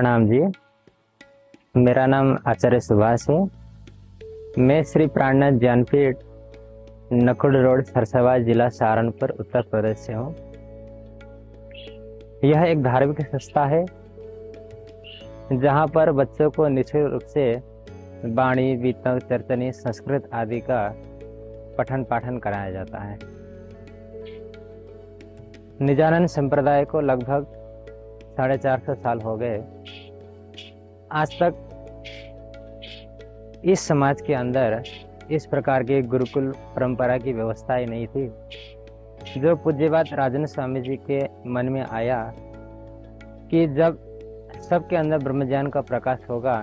प्रणाम जी। मेरा नाम आचार्य सुभाष है। मैं श्री प्राणनाथ ज्ञानपीठ नकुड़ रोड सरसावा जिला सहारनपुर उत्तर प्रदेश से हूँ। यह एक धार्मिक संस्था है जहाँ पर बच्चों को निश्चित रूप से वाणी, वीतम, कीर्तनी, संस्कृत आदि का पठन पाठन कराया जाता है। निजानंद संप्रदाय को लगभग 450 साल हो गए। आज तक इस समाज के अंदर इस प्रकार की गुरुकुल परंपरा की व्यवस्था ही नहीं थी। जो पूज्यपाद राजन स्वामी जी के मन में आया कि जब सबके अंदर ब्रह्म ज्ञान का प्रकाश होगा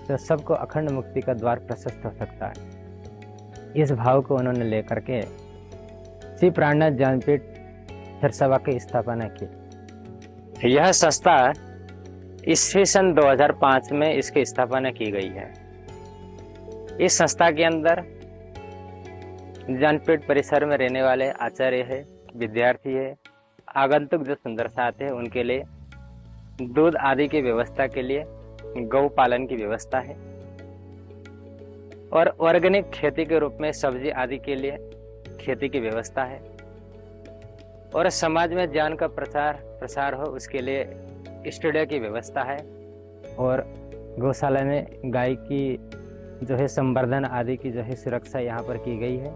तो सबको अखंड मुक्ति का द्वार प्रशस्त हो सकता है। इस भाव को उन्होंने लेकर के श्री प्राणनाथ ज्ञानपीठ सरसावा की स्थापना की। यह संस्था ईस्वी सन 2005 में इसकी स्थापना की गई है। इस संस्था के अंदर ज्ञानपीठ परिसर में रहने वाले आचार्य है, विद्यार्थी है, आगंतुक जो सुंदरसा आते हैं उनके लिए दूध आदि की व्यवस्था के लिए गौ पालन की व्यवस्था है और ऑर्गेनिक खेती के रूप में सब्जी आदि के लिए खेती की व्यवस्था है और समाज में ज्ञान का प्रसार हो उसके लिए स्टूडियो की व्यवस्था है और गौशाला में गाय की जो है संवर्धन आदि की जो है सुरक्षा यहाँ पर की गई है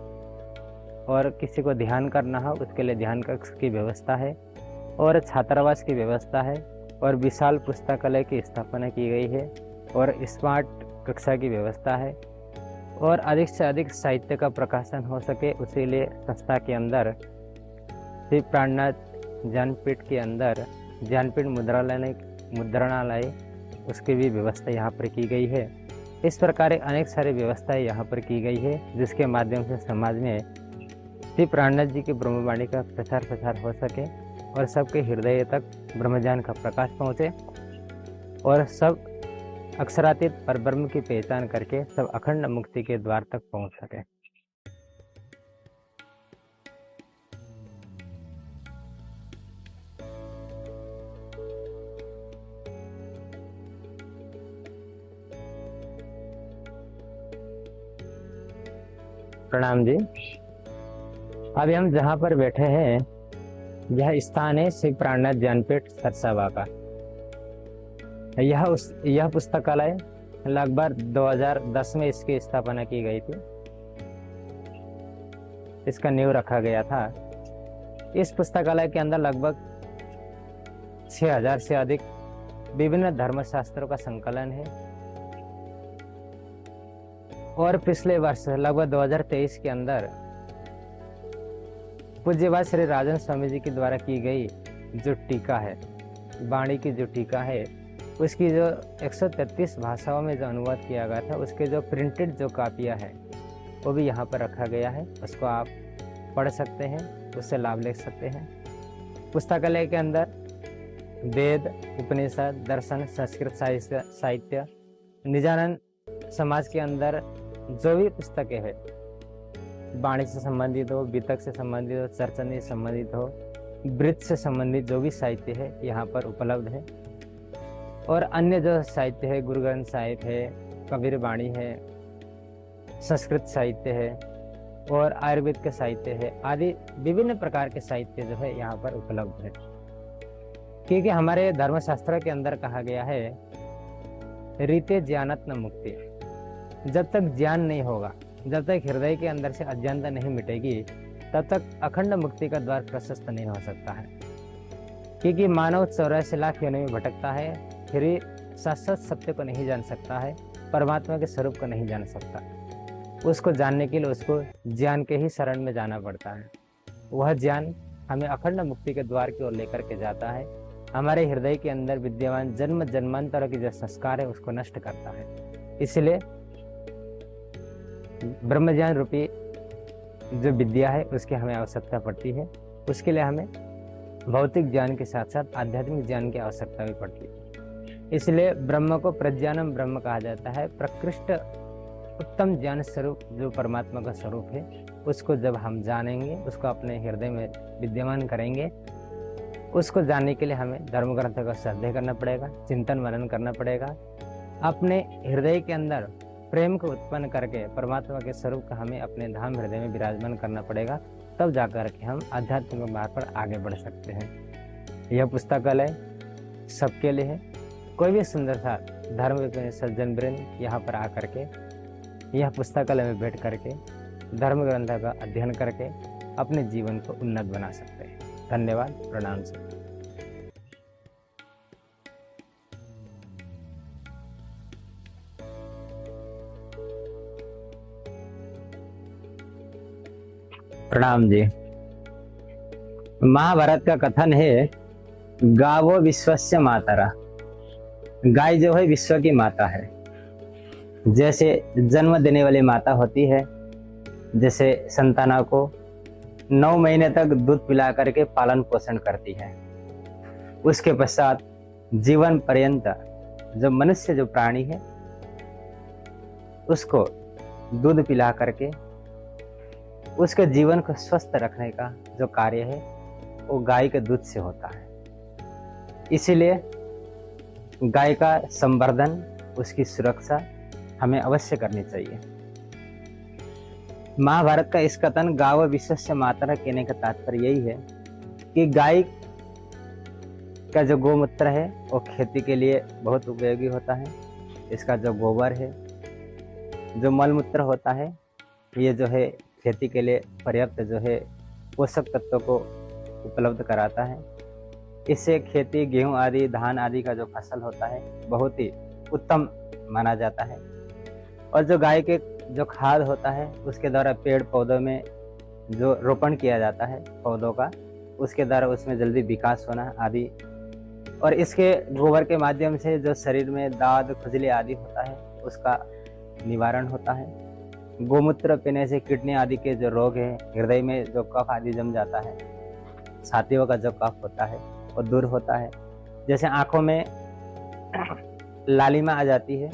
और किसी को ध्यान करना हो उसके लिए ध्यान कक्ष की व्यवस्था है और छात्रावास की व्यवस्था है और विशाल पुस्तकालय की स्थापना की गई है और स्मार्ट कक्षा की व्यवस्था है और अधिक से अधिक साहित्य का प्रकाशन हो सके उसी लिए संस्था के अंदर श्री प्राणनाथ ज्ञानपीठ के अंदर ज्ञानपीठ मुद्रणालय उसकी भी व्यवस्था यहाँ पर की गई है। इस प्रकार अनेक सारी व्यवस्थाएं यहाँ पर की गई है जिसके माध्यम से समाज में श्री प्राणनाथ जी की ब्रह्मवाणी का प्रसार हो सके और सबके हृदय तक ब्रह्मज्ञान का प्रकाश पहुँचे और सब अक्षरातीत परब्रह्म की पहचान करके सब अखंड मुक्ति के द्वार तक पहुँच सके। प्रणाम जी। अभी हम जहाँ पर बैठे हैं यह स्थान है श्री प्राणनाथ ज्ञानपीठ सरसावा का। यह पुस्तकालय लगभग 2010 में इसकी स्थापना की गई थी। इसका नींव रखा गया था। इस पुस्तकालय के अंदर लगभग 6000 से अधिक विभिन्न धर्मशास्त्रों का संकलन है और पिछले वर्ष लगभग 2023 के अंदर पूज्यपाद श्री राजन स्वामी जी के द्वारा की गई जो टीका है, वाणी की जो टीका है, उसकी जो 133 भाषाओं में जो अनुवाद किया गया था उसके जो प्रिंटेड जो कापियाँ है वो भी यहाँ पर रखा गया है। उसको आप पढ़ सकते हैं, उससे लाभ ले सकते हैं। पुस्तकालय के अंदर वेद, उपनिषद, दर्शन, संस्कृत साहित्य, निजानंद समाज के अंदर जो भी पुस्तकें हैं, वाणी से संबंधित हो, वितक से संबंधित हो, चर्चन से संबंधित हो, वृत्त से संबंधित जो भी साहित्य है यहाँ पर उपलब्ध है और अन्य जो साहित्य है, गुरु ग्रंथ साहिब है, कबीर वाणी है, संस्कृत साहित्य है और आयुर्वेद के साहित्य है आदि विभिन्न प्रकार के साहित्य जो है यहाँ पर उपलब्ध है। क्योंकि हमारे धर्मशास्त्र के अंदर कहा गया है रीते ज्ञानत न मुक्ति। जब तक ज्ञान नहीं होगा, जब तक हृदय के अंदर से अज्ञानता नहीं मिटेगी तब तक अखंड मुक्ति का द्वार प्रशस्त नहीं हो सकता है। क्योंकि मानव 84 लाख योनि में भटकता है, फिर शाश्वत सत्य को नहीं जान सकता है, परमात्मा के स्वरूप को नहीं जान सकता। उसको जानने के लिए उसको ज्ञान के ही शरण में जाना पड़ता है। वह ज्ञान हमें अखंड मुक्ति के द्वार की ओर लेकर के जाता है। हमारे हृदय के अंदर विद्यमान जन्म जन्मांतर के जो संस्कार है उसको नष्ट करता है। इसलिए ब्रह्मज्ञान रूपी जो विद्या है उसकी हमें आवश्यकता पड़ती है। उसके लिए हमें भौतिक ज्ञान के साथ साथ आध्यात्मिक ज्ञान की आवश्यकता भी पड़ती है। इसलिए ब्रह्म को प्रज्ञानम ब्रह्म कहा जाता है। प्रकृष्ट उत्तम ज्ञान स्वरूप जो परमात्मा का स्वरूप है उसको जब हम जानेंगे, उसको अपने हृदय में विद्यमान करेंगे उसको जानने के लिए हमें धर्म ग्रंथों का अध्ययन करना पड़ेगा, चिंतन मनन करना पड़ेगा, अपने हृदय के अंदर प्रेम को उत्पन्न करके परमात्मा के स्वरूप का हमें अपने धाम हृदय में विराजमान करना पड़ेगा। तब जाकर के हम आध्यात्मिक मार्ग पर आगे बढ़ सकते हैं। यह पुस्तकालय सबके लिए है। कोई भी सुंदर सा धर्म में सज्जन वृंद यहाँ पर आकर के यह पुस्तकालय में बैठ करके धर्म ग्रंथ का अध्ययन करके अपने जीवन को उन्नत बना सकते हैं। धन्यवाद। प्रणाम से। प्रणाम जी। महाभारत का कथन है, गावो विश्वस्य मातरा। गाय जो है विश्व की माता है। जैसे जन्म देने वाली माता होती है, जैसे संतानों को 9 महीने तक दूध पिला करके पालन पोषण करती है, उसके पश्चात जीवन पर्यंत जो मनुष्य जो प्राणी है उसको दूध पिला करके उसके जीवन को स्वस्थ रखने का जो कार्य है वो गाय के दूध से होता है। इसीलिए गाय का संवर्धन, उसकी सुरक्षा हमें अवश्य करनी चाहिए। महाभारत का इस कथन गाव विश्वस्य मातरा कहने का तात्पर्य यही है कि गाय का जो गोमूत्र है वो खेती के लिए बहुत उपयोगी होता है। इसका जो गोबर है, जो मलमूत्र होता है, ये जो है खेती के लिए पर्याप्त जो है पोषक तत्वों को उपलब्ध कराता है। इससे खेती, गेहूं आदि, धान आदि का जो फसल होता है बहुत ही उत्तम माना जाता है। और जो गाय के जो खाद होता है उसके द्वारा पेड़ पौधों में जो रोपण किया जाता है पौधों का, उसके द्वारा उसमें जल्दी विकास होना आदि, और इसके गोबर के माध्यम से जो शरीर में दाद, खुजली आदि होता है उसका निवारण होता है। गोमूत्र पीने से किडनी आदि के जो रोग है, हृदय में जो कफ आदि जम जाता है, छातियों का जो कफ होता है वो दूर होता है। जैसे आंखों में लालिमा आ जाती है,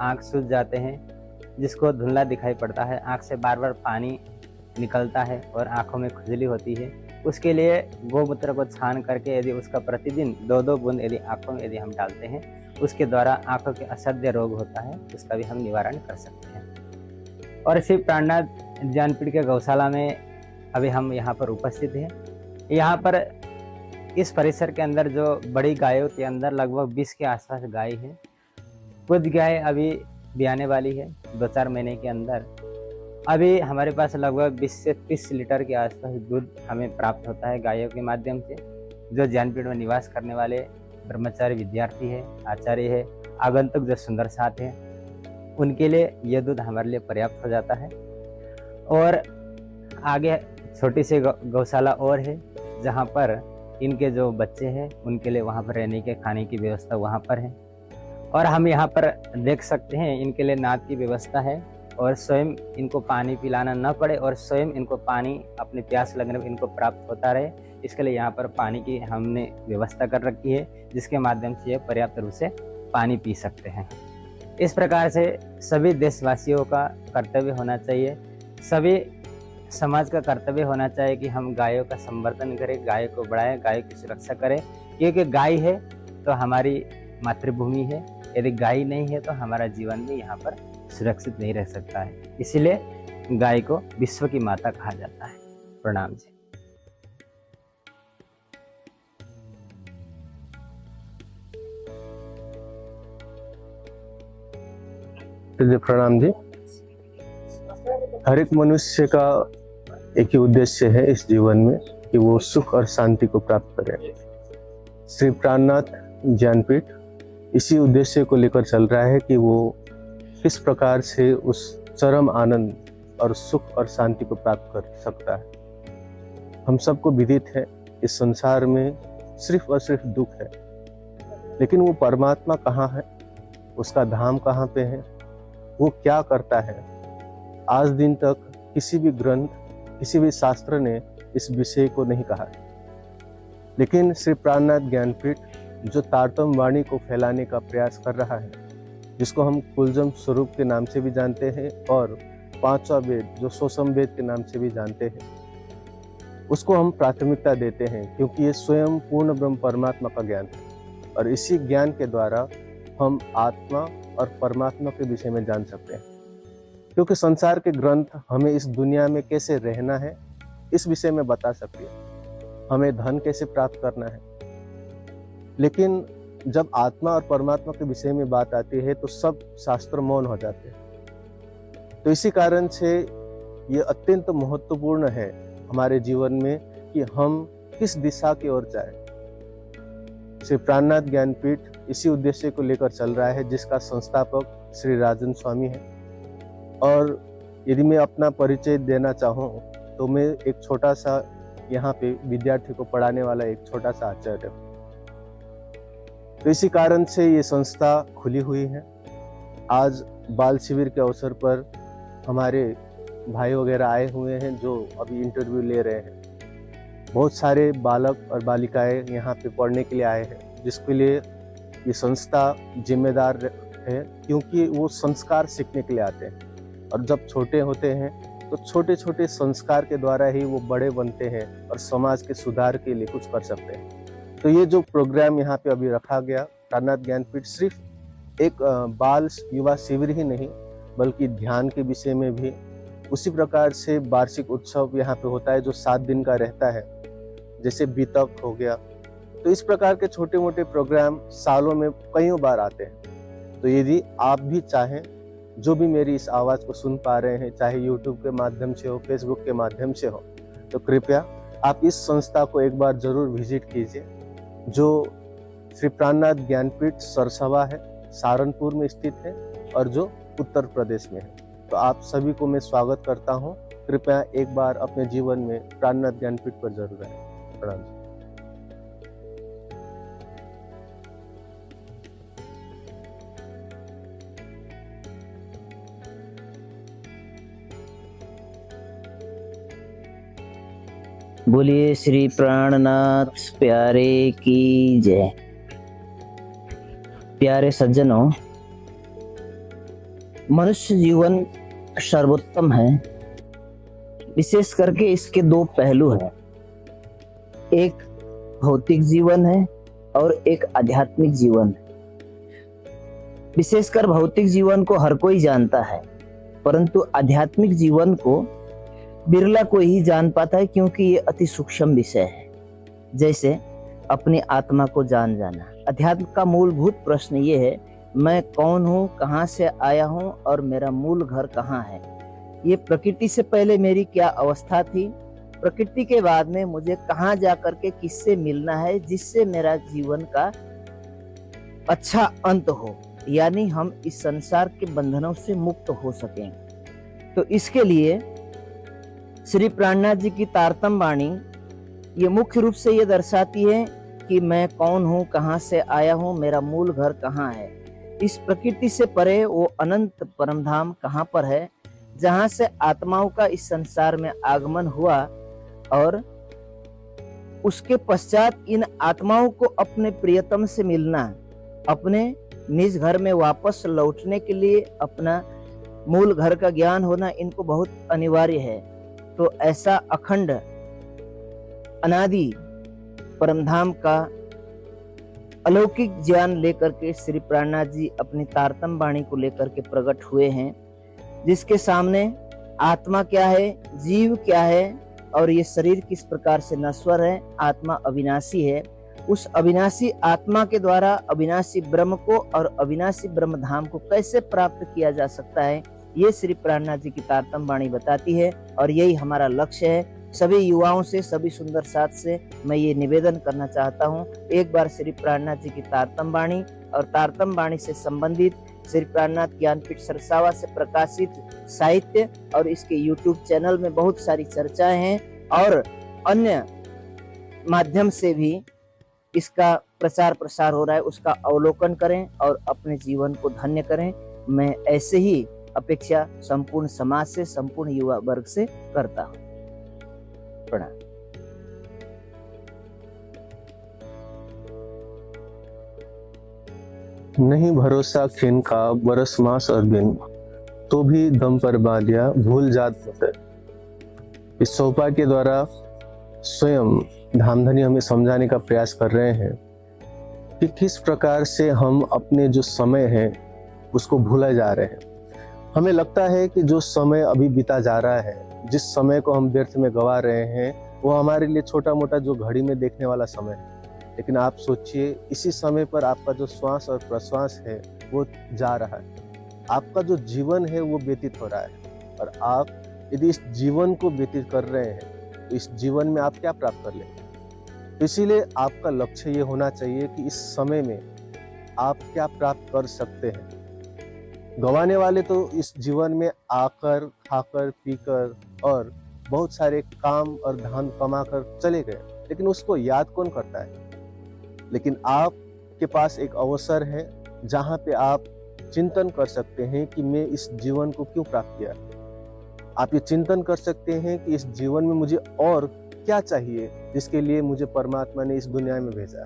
आंख सूज जाते हैं, जिसको धुंधला दिखाई पड़ता है, आंख से बार बार पानी निकलता है और आंखों में खुजली होती है, उसके लिए गोमूत्र को छान करके यदि उसका प्रतिदिन 2-2 बूंद यदि आंखों में यदि हम डालते हैं, उसके द्वारा आंखों के असाध्य रोग होता है उसका भी हम निवारण कर सकते हैं। और श्री प्राणनाथ ज्ञानपीठ के गौशाला में अभी हम यहाँ पर उपस्थित हैं। यहाँ पर इस परिसर के अंदर जो बड़ी गायों के अंदर लगभग 20 के आसपास गाय है। कुछ गाय अभी ब्याने वाली है 2-4 महीने के अंदर। अभी हमारे पास लगभग 20 से 30 लीटर के आसपास दूध हमें प्राप्त होता है गायों के माध्यम से। जो ज्ञानपीठ में निवास करने वाले ब्रह्मचारी विद्यार्थी है, आचार्य है, आगंतुक जो सुंदर साथ है, उनके लिए यह दूध हमारे लिए पर्याप्त हो जाता है। और आगे छोटी सी गौशाला और है जहाँ पर इनके जो बच्चे हैं उनके लिए वहाँ पर रहने के, खाने की व्यवस्था वहाँ पर है। और हम यहाँ पर देख सकते हैं इनके लिए नाद की व्यवस्था है, और स्वयं इनको पानी पिलाना न पड़े और स्वयं इनको पानी अपने प्यास लगने में इनको प्राप्त होता रहे, इसके लिए यहाँ पर पानी की हमने व्यवस्था कर रखी है, जिसके माध्यम से ये पर्याप्त रूप से पानी पी सकते हैं। इस प्रकार से सभी देशवासियों का कर्तव्य होना चाहिए, सभी समाज का कर्तव्य होना चाहिए कि हम गायों का संवर्धन करें, गाय को बढ़ाएं, गाय की सुरक्षा करें, क्योंकि गाय है तो हमारी मातृभूमि है। यदि गाय नहीं है तो हमारा जीवन भी यहाँ पर सुरक्षित नहीं रह सकता है। इसीलिए गाय को विश्व की माता कहा जाता है। प्रणाम जी। प्रणाम जी। हर एक मनुष्य का एक ही उद्देश्य है इस जीवन में कि वो सुख और शांति को प्राप्त करे। श्री प्राणनाथ ज्ञानपीठ इसी उद्देश्य को लेकर चल रहा है कि वो किस प्रकार से उस चरम आनंद और सुख और शांति को प्राप्त कर सकता है। हम सबको विदित है इस संसार में सिर्फ और सिर्फ दुख है, लेकिन वो परमात्मा कहाँ है, उसका धाम कहाँ पे है, वो क्या करता है, आज दिन तक किसी भी ग्रंथ, किसी भी शास्त्र ने इस विषय को नहीं कहा। लेकिन श्री प्राणनाथ ज्ञानपीठ जो तारतम वाणी को फैलाने का प्रयास कर रहा है, जिसको हम कुलजम स्वरूप के नाम से भी जानते हैं और 5वां वेद जो सोसम वेद के नाम से भी जानते हैं, उसको हम प्राथमिकता देते हैं, क्योंकि ये स्वयं पूर्ण ब्रह्म परमात्मा का ज्ञान है और इसी ज्ञान के द्वारा हम आत्मा और परमात्मा के विषय में जान सकते हैं। क्योंकि संसार के ग्रंथ हमें इस दुनिया में कैसे रहना है इस विषय में बता सकती है, हमें धन कैसे प्राप्त करना है, लेकिन जब आत्मा और परमात्मा के विषय में बात आती है तो सब शास्त्र मौन हो जाते हैं। तो इसी कारण से ये अत्यंत महत्वपूर्ण है हमारे जीवन में कि हम किस दिशा की ओर जाएं। श्री प्राणनाथ ज्ञानपीठ इसी उद्देश्य को लेकर चल रहा है, जिसका संस्थापक श्री राजन स्वामी है। और यदि मैं अपना परिचय देना चाहूँ तो मैं एक छोटा सा यहाँ पे विद्यार्थी को पढ़ाने वाला एक छोटा सा आचार्य हूँ। तो इसी कारण से ये संस्था खुली हुई है। आज बाल शिविर के अवसर पर हमारे भाई वगैरह आए हुए हैं जो अभी इंटरव्यू ले रहे हैं। बहुत सारे बालक और बालिकाएं यहाँ पे पढ़ने के लिए आए हैं, जिसके लिए ये संस्था जिम्मेदार है, क्योंकि वो संस्कार सीखने के लिए आते हैं और जब छोटे होते हैं तो छोटे छोटे संस्कार के द्वारा ही वो बड़े बनते हैं और समाज के सुधार के लिए कुछ कर सकते हैं। तो ये जो प्रोग्राम यहाँ पे अभी रखा गया प्राणनाथ ज्ञानपीठ, सिर्फ एक बाल युवा शिविर ही नहीं बल्कि ध्यान के विषय में भी उसी प्रकार से वार्षिक उत्सव यहाँ पे होता है जो 7 दिन का रहता है, जैसे बीतक हो गया। तो इस प्रकार के छोटे मोटे प्रोग्राम सालों में कईयों बार आते हैं। तो यदि आप भी चाहें, जो भी मेरी इस आवाज़ को सुन पा रहे हैं, चाहे यूट्यूब के माध्यम से हो, फेसबुक के माध्यम से हो, तो कृपया आप इस संस्था को एक बार जरूर विजिट कीजिए, जो श्री प्राणनाथ ज्ञानपीठ सरसवा है, सहारनपुर में स्थित है और जो उत्तर प्रदेश में है। तो आप सभी को मैं स्वागत करता हूँ। कृपया एक बार अपने जीवन में प्राणनाथ ज्ञानपीठ पर जरूर आएं। प्रणाम। बोलिए श्री प्राणनाथ प्यारे की जय। प्यारे सज्जनों, मनुष्य जीवन सर्वोत्तम है। विशेष करके इसके 2 पहलू हैं, एक भौतिक जीवन है और एक आध्यात्मिक जीवन है। विशेषकर भौतिक जीवन को हर कोई जानता है, परंतु आध्यात्मिक जीवन को बिरला कोई ही जान पाता है, क्योंकि ये अति सूक्ष्म विषय है। जैसे अपनी आत्मा को जान जाना। अध्यात्म का मूलभूत प्रश्न ये है, मैं कौन हूँ, कहाँ से आया हूँ और मेरा मूल घर कहाँ है। ये प्रकृति से पहले मेरी क्या अवस्था थी, प्रकृति के बाद में मुझे कहाँ जाकर के किससे मिलना है जिससे मेरा जीवन का अच्छा अंत हो, यानी हम इस संसार के बंधनों से मुक्त हो सकें। तो इसके लिए श्री प्राणनाथ जी की तारतम वाणी ये मुख्य रूप से ये दर्शाती है कि मैं कौन हूँ, कहाँ से आया हूँ, मेरा मूल घर कहाँ है। इस प्रकृति से परे वो अनंत परमधाम कहाँ पर है, जहाँ से आत्माओं का इस संसार में आगमन हुआ और उसके पश्चात इन आत्माओं को अपने प्रियतम से मिलना, अपने निज घर में वापस लौटने के लिए अपना मूल घर का ज्ञान होना इनको बहुत अनिवार्य है। तो ऐसा अखंड अनादि परमधाम का अलौकिक ज्ञान लेकर के श्री प्राणनाथ जी अपनी तारतम वाणी को लेकर के प्रकट हुए हैं, जिसके सामने आत्मा क्या है, जीव क्या है और ये शरीर किस प्रकार से नश्वर है, आत्मा अविनाशी है। उस अविनाशी आत्मा के द्वारा अविनाशी ब्रह्म को और अविनाशी ब्रह्म धाम को कैसे प्राप्त किया जा सकता है, ये श्री प्राणनाथ जी की तारतम वाणी बताती है। और यही हमारा लक्ष्य है। सभी युवाओं से, सभी सुंदर साथ से मैं ये निवेदन करना चाहता हूँ, एक बार श्री प्राणनाथ जी की तारतम वाणी और तारतम वाणी से संबंधित श्री प्राणनाथ ज्ञानपीठ सरसावा से प्रकाशित साहित्य और इसके YouTube चैनल में बहुत सारी चर्चाएं हैं और अन्य माध्यम से भी इसका प्रचार प्रसार हो रहा है, उसका अवलोकन करें और अपने जीवन को धन्य करें। मैं ऐसे ही अपेक्षा संपूर्ण समाज से, संपूर्ण युवा वर्ग से करता हूँ। प्रणाम। नहीं भरोसा खिन का बरस मास और दिन, तो भी दम पर बांधिया भूल जात मत। इस सोपा के द्वारा स्वयं धामधनी हमें समझाने का प्रयास कर रहे हैं कि किस प्रकार से हम अपने जो समय है उसको भूले जा रहे हैं। हमें लगता है कि जो समय अभी बीता जा रहा है, जिस समय को हम व्यर्थ में गवा रहे हैं, वो हमारे लिए छोटा मोटा जो घड़ी में देखने वाला समय है। लेकिन आप सोचिए, इसी समय पर आपका जो श्वास और प्रश्वास है वो जा रहा है, आपका जो जीवन है वो व्यतीत हो रहा है। और आप यदि इस जीवन को व्यतीत कर रहे हैं तो इस जीवन में आप क्या प्राप्त कर लेंगे। तो इसीलिए आपका लक्ष्य ये होना चाहिए कि इस समय में आप क्या प्राप्त कर सकते हैं। गंवाने वाले तो इस जीवन में आकर, खाकर, पीकर और बहुत सारे काम और धन कमाकर चले गए, लेकिन उसको याद कौन करता है। लेकिन आपके पास एक अवसर है जहाँ पे आप चिंतन कर सकते हैं कि मैं इस जीवन को क्यों प्राप्त किया। आप ये चिंतन कर सकते हैं कि इस जीवन में मुझे और क्या चाहिए जिसके लिए मुझे परमात्मा ने इस दुनिया में भेजा।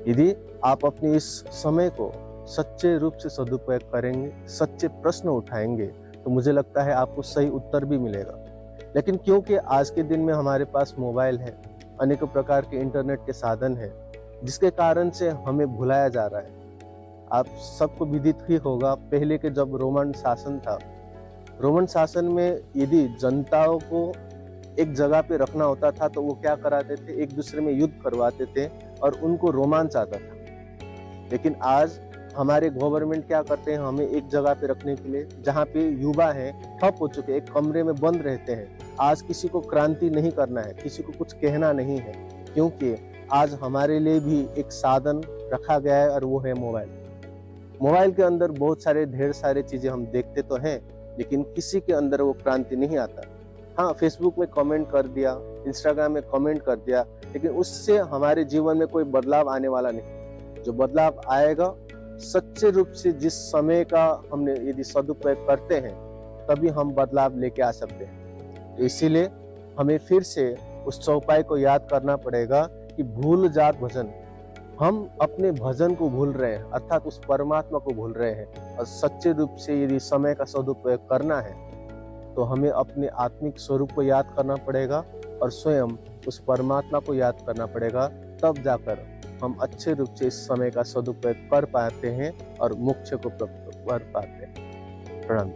यदि आप अपने इस समय को सच्चे रूप से सदुपयोग करेंगे, सच्चे प्रश्न उठाएंगे, तो मुझे लगता है आपको सही उत्तर भी मिलेगा। लेकिन क्योंकि आज के दिन में हमारे पास मोबाइल है, अनेक प्रकार के इंटरनेट के साधन है, जिसके कारण से हमें भुलाया जा रहा है। आप सबको विदित ही होगा, पहले के जब रोमन शासन था, रोमन शासन में यदि जनताओं को एक जगह पे रखना होता था तो वो क्या कराते थे, एक दूसरे में युद्ध करवाते थे और उनको रोमांच आता था। लेकिन आज हमारे गवर्नमेंट क्या करते हैं, हमें एक जगह पे रखने के लिए, जहाँ पे युवा हैं, ठप हो चुके, एक कमरे में बंद रहते हैं। आज किसी को क्रांति नहीं करना है, किसी को कुछ कहना नहीं है, क्योंकि आज हमारे लिए भी एक साधन रखा गया है और वो है मोबाइल। मोबाइल के अंदर बहुत सारे ढेर सारे चीजें हम देखते तो हैं, लेकिन किसी के अंदर वो क्रांति नहीं आता। हाँ, फेसबुक में कमेंट कर दिया, इंस्टाग्राम में कमेंट कर दिया, लेकिन उससे हमारे जीवन में कोई बदलाव आने वाला नहीं। जो बदलाव आएगा, सच्चे रूप से जिस समय का हमने यदि सदुपयोग करते हैं, तभी हम बदलाव लेके आ सकते हैं। तो इसीलिए हमें फिर से उस चौपाई को याद करना पड़ेगा कि भूल जात भजन, हम अपने भजन को भूल रहे हैं, अर्थात उस परमात्मा को भूल रहे हैं। और सच्चे रूप से यदि समय का सदुपयोग करना है तो हमें अपने आत्मिक स्वरूप को याद करना पड़ेगा और स्वयं उस परमात्मा को याद करना पड़ेगा। तब जाकर हम अच्छे रूप से इस समय का सदुपयोग कर पाते हैं और मोक्ष को प्राप्त कर पाते हैं। प्रणाम।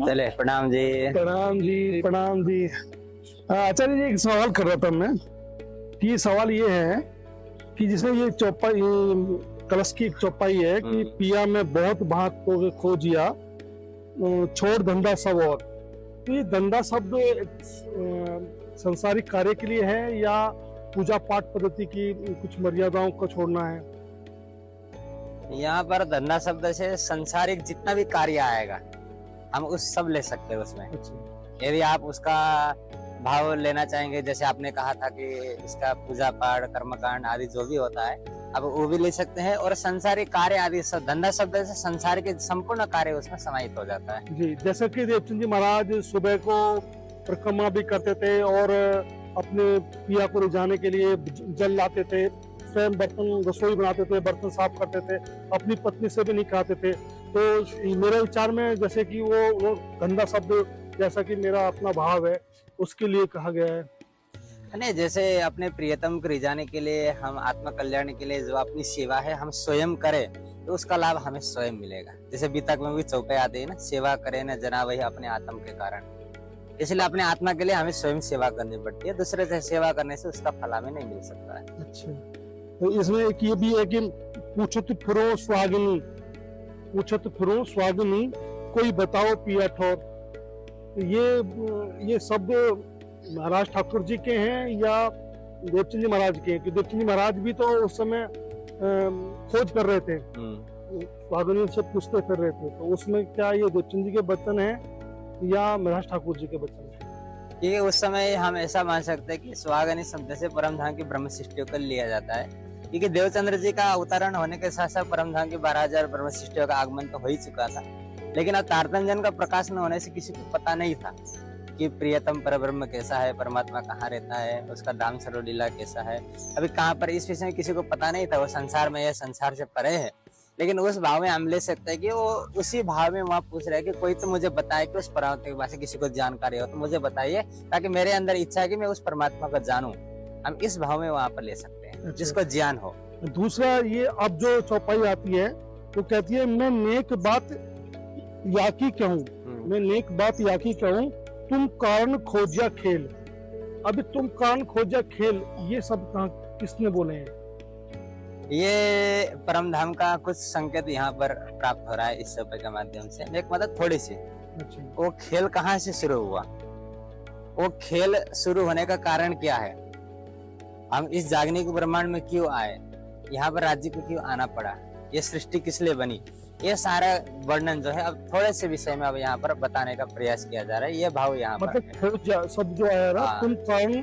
चले, प्रणाम जी। प्रणाम जी, प्रणाम जी। आचार्य जी, एक सवाल कर रहा था मैं कि ये सवाल ये है कि जिसमें ये चौपाई, कलश की एक चौपाई है कि पिया में बहुत भाग को खोजिया, छोड़ धंधा सब और। तो ये धंधा शब्द संसारिक कार्य के लिए है या पूजा पाठ पद्धति की कुछ मर्यादाओं को छोड़ना है? यहाँ पर धंधा शब्द से संसारिक जितना भी कार्य आएगा हम उस सब ले सकते हैं उसमें। यदि आप उसका भाव लेना चाहेंगे, जैसे आपने कहा था कि इसका पूजा पाठ, कर्मकांड आदि जो भी होता है, अब वो भी ले सकते हैं। और संसारिक कार्य आदि सब, धंधा शब्द से संसार के संपूर्ण कार्य उसमें समाहित हो जाता है जी। जैसे कि देवचंद जी महाराज सुबह को परिक्रमा भी करते थे और अपने पिया को ले जाने के लिए जल लाते थे, स्वयं बर्तन, रसोई बनाते थे, बर्तन साफ करते थे, अपनी पत्नी से भी नहीं खाते थे। तो मेरे विचार में जैसे कि वो धंधा शब्द, जैसा कि मेरा अपना भाव है, उसके लिए कहा गया है। नहीं, जैसे अपने प्रियतम को रिझाने के लिए, हम आत्मा कल्याण के लिए जो अपनी सेवा है हम स्वयं करें, तो उसका लाभ हमें स्वयं मिलेगा। जैसे बीतक में भी चौपाई आती है ना, सेवा करे न जना वही अपने आत्म के कारण। इसलिए अपने आत्मा के लिए हमें स्वयं सेवा करनी पड़ती है, दूसरे से सेवा करने से उसका फल हमें नहीं मिल सकता है। अच्छा, तो इसमें एक ये भी है कि पूछत फिरो स्वागिनी, पूछत फिरो स्वागिनी, कोई बताओ पिया ठोर। ये शब्द महाराज ठाकुर जी के हैं या देवचंद जी महाराज के हैं? कि देवचंद जी महाराज भी तो उस समय खोज कर रहे थे, स्वागिनी से पूछते फिर रहे थे, तो उसमें क्या ये देवचंद जी के वचन है या महाराज ठाकुर जी के वचन है? ये उस समय हम ऐसा मान सकते हैं कि स्वागनी शब्द से परमधाम की ब्रह्म सृष्टियों को लिया जाता है, क्योंकि देवचंद्र जी का अवतरण होने के साथ साथ परमधाम की 12,000 ब्रह्म सृष्टियों का आगमन तो हो ही चुका था, लेकिन अब तारतंजन का प्रकाश न होने से किसी को पता नहीं था कि प्रियतम परब्रह्म कैसा है, परमात्मा कहाँ रहता है, उसका दाम सरोलीला कैसा है, अभी कहाँ पर, इस विषय में किसी को पता नहीं था। वो संसार में है, संसार से परे है, लेकिन उस भाव में हम ले सकते हैं कि वो उसी भाव में वहाँ पूछ रहे हैं कि कोई तो मुझे बताए कि उस परमात्मा के बारे में किसी को जानकारी हो तो मुझे बताइए, ताकि मेरे अंदर इच्छा है कि मैं उस परमात्मा को जानूं। हम इस भाव में वहाँ पर ले सकते हैं, जिसको ज्ञान हो। दूसरा ये अब जो चौपाई आती है तो कहती है मैं नेक बात याकी कहूँ, मैं नेक बात याकी कहूँ, तुम कारण खोजा खेल। अभी तुम कारण खोजा खेल, ये सब कहाँ किसने बोले हैं? ये परमधाम का कुछ संकेत यहाँ पर प्राप्त हो रहा है इस चौपाई के माध्यम से। एक मतलब थोड़ी सी, वो खेल कहाँ से शुरू हुआ, वो खेल शुरू होने का कारण क्या है, हम इस जागने के ब्रह्मांड में क्यों आए, यहाँ पर राज्य को क्यों आना पड़ा, ये सृष्टि किस लिए बनी, ये सारा वर्णन जो है अब थोड़े से विषय में अब यहाँ पर बताने का प्रयास किया जा रहा है। ये भाव यहाँ पर मतलब सब जो आया ना, तुम कारण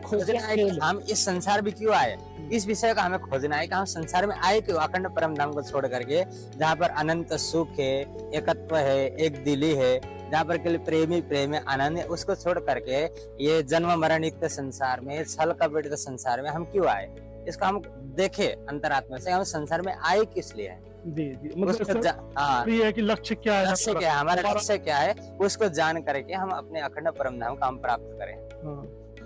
खोजना है कि हम इस संसार में क्यों आए, इस विषय का हमें खोजना है कि हम संसार में आए क्यों, अखंड परमधाम को छोड़ करके, जहाँ पर अनंत सुख है, एकत्व है, एक दिली है, जहाँ पर केवल प्रेमी प्रेम है, आनंद है, उसको छोड़ करके ये जन्म मरण युक्त संसार में, छल कपट संसार में हम क्यों आए, इसको हम देखे अंतरात्मा से, हम संसार में आए किस लिए है। मतलब ये है कि लक्ष्य क्या है, लक्ष्य क्या है, हमारा लक्ष्य क्या है, उसको जान करके हम अपने अखंड परमधाम का हम प्राप्त करें।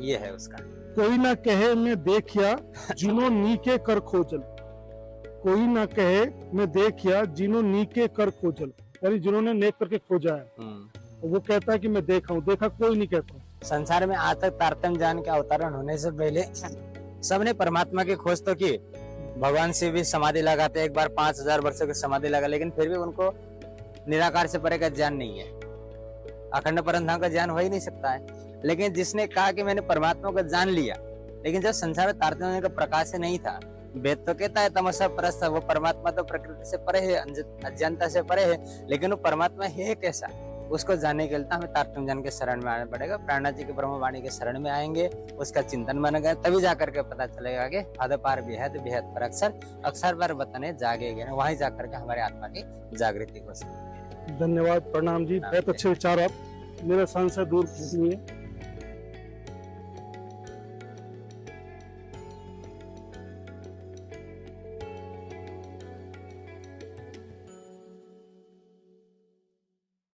ये है उसका। कोई ना कहे मैं देखिया जिनो नीके कर खोजल, कोई ना कहे मैं देखिया जिनो नीके कर खोजल, यानी जिन्होंने नेक करके खोजा है, तो वो कहता है कि मैं देखा हूँ, देखा कोई नहीं कहता। संसार में आज तक तारतम्य ज्ञान के अवतरण होने से पहले सबने परमात्मा की खोज तो की, भगवान से भी समाधि लगाते, एक बार 5,000 वर्षों की समाधि लगा, लेकिन फिर भी उनको निराकार से परे का ज्ञान नहीं है, अखंड परमधाम का ज्ञान हो ही नहीं सकता है। लेकिन जिसने कहा कि मैंने परमात्मा को जान लिया, लेकिन जब संसार में तारतम्य का प्रकाश नहीं था, वेद तो कहता है तमसा परस्ता, वो परमात्मा तो प्रकृति से परे है, अज्ञानता से परे है, लेकिन वो परमात्मा है कैसा, उसको जानने के लिए हमें तारतम्य ज्ञान के शरण में आना पड़ेगा। प्राणनाथ जी के ब्रह्मवाणी के शरण में आएंगे, उसका चिंतन बनेगा, तभी जाकर के पता चलेगा कि अधपार बेहद बेहद पर अक्षर पर बताने जागेंगे, वहीं जाकर के हमारे आत्मा की जागृति हो सकती है। धन्यवाद, प्रणाम जी, बहुत अच्छे विचार, आप मेरे संशय दूर किए।